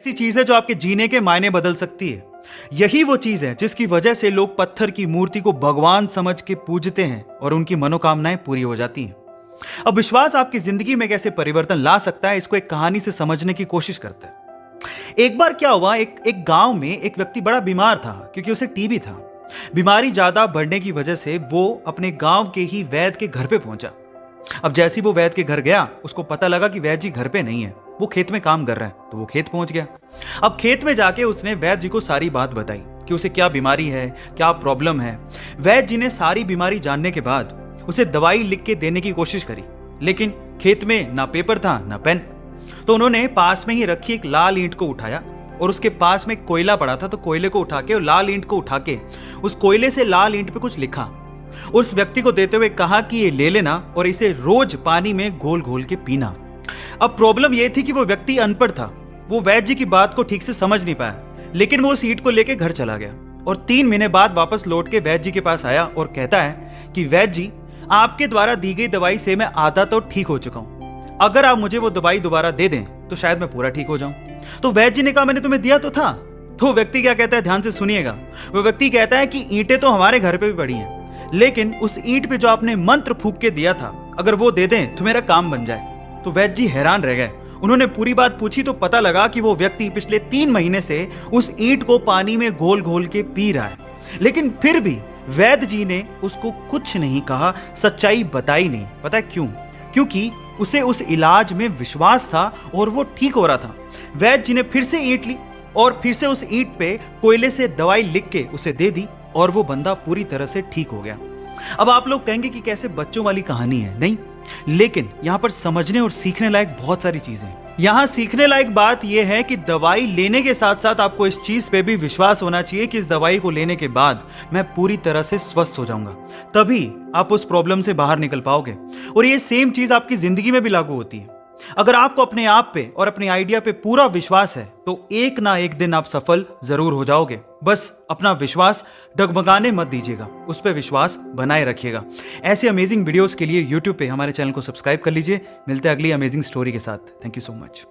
ऐसी चीज है जो आपके जीने के मायने बदल सकती है। यही वो चीज है जिसकी वजह से लोग पत्थर की मूर्ति को भगवान समझ के पूजते हैं और उनकी मनोकामनाएं पूरी हो जाती हैं। अब विश्वास आपकी जिंदगी में कैसे परिवर्तन ला सकता है, इसको एक कहानी से समझने की कोशिश करते हैं। एक बार क्या हुआ, एक गांव में एक व्यक्ति बड़ा बीमार था क्योंकि उसे टीबी था। बीमारी ज्यादा बढ़ने की वजह से वो अपने गांव के ही वैद्य के घर पे पहुंचा। अब जैसे ही वो वैद्य के घर गया, उसको पता लगा कि वैद्य जी घर पे नहीं है, वो खेत में काम कर रहे हैं। तो वो खेत पहुंच गया। अब खेत में जाके उसने वैद्य जी को सारी बात बताई कि उसे क्या बीमारी है, क्या प्रॉब्लम है। वैद्य जी ने सारी बीमारी जानने के बाद उसे दवाई लिख के देने की कोशिश करी, लेकिन खेत में ना पेपर था ना पेन। तो उन्होंने पास में ही रखी एक लाल ईंट को उठाया और उसके पास में कोयला पड़ा था, तो कोयले को उठा के और लाल ईंट को उठा के उस कोयले से लाल ईंट पे कुछ लिखा। उस व्यक्ति को देते हुए कहा कि ये ले लेना और इसे रोज पानी में घोल घोल के पीना। अब प्रॉब्लम यह थी कि वो व्यक्ति अनपढ़ था, वो वैद्य जी की बात को ठीक से समझ नहीं पाया, लेकिन वो उस ईंट को लेके घर चला गया और 3 महीने बाद वापस लौट के वैद्य जी के पास आया और कहता है कि वैद्य जी, आपके द्वारा दी गई दवाई से मैं आधा तो ठीक हो चुका हूं। अगर आप मुझे वो दवाई दोबारा दे दें तो शायद मैं पूरा ठीक हो जाऊं। तो वैद्य जी ने कहा, मैंने तुम्हें दिया तो था। तो व्यक्ति क्या कहता है, ध्यान से सुनिएगा। वो व्यक्ति कहता है कि ईंटें तो हमारे घर पे भी पड़ी हैं, लेकिन उस ईंट पे जो आपने मंत्र फूंक के दिया था, अगर वो दे दें तो मेरा काम बन जाए। तो वैद्य जी हैरान रह गए। उन्होंने पूरी बात पूछी तो पता लगा कि वो व्यक्ति पिछले 3 महीने से उस ईंट को पानी में घोल घोल के पी रहा है, लेकिन फिर भी वैद्य जी ने उसको कुछ नहीं कहा, सच्चाई बताई नहीं। पता है क्यों? क्योंकि उसे उस इलाज में विश्वास था और वो ठीक हो रहा था। वैद्य जी ने फिर से ईंट ली और फिर से उस ईंट पे कोयले से दवाई लिख के उसे दे दी और वो बंदा पूरी तरह से ठीक हो गया। अब आप लोग कहेंगे कि कैसे बच्चों वाली कहानी है, नहीं, लेकिन यहां पर समझने और सीखने लायक बहुत सारी चीजें हैं। यहां सीखने लायक बात यह है कि दवाई लेने के साथ साथ आपको इस चीज पे भी विश्वास होना चाहिए कि इस दवाई को लेने के बाद मैं पूरी तरह से स्वस्थ हो जाऊंगा, तभी आप उस प्रॉब्लम से बाहर निकल पाओगे। और ये सेम चीज आपकी जिंदगी में भी लागू होती है। अगर आपको अपने आप पे और अपने आइडिया पे पूरा विश्वास है तो एक ना एक दिन आप सफल जरूर हो जाओगे। बस अपना विश्वास डगमगाने मत दीजिएगा, उस पर विश्वास बनाए रखिएगा। ऐसे अमेजिंग वीडियोस के लिए YouTube पे हमारे चैनल को सब्सक्राइब कर लीजिए। मिलते हैं अगली अमेजिंग स्टोरी के साथ। Thank you so much.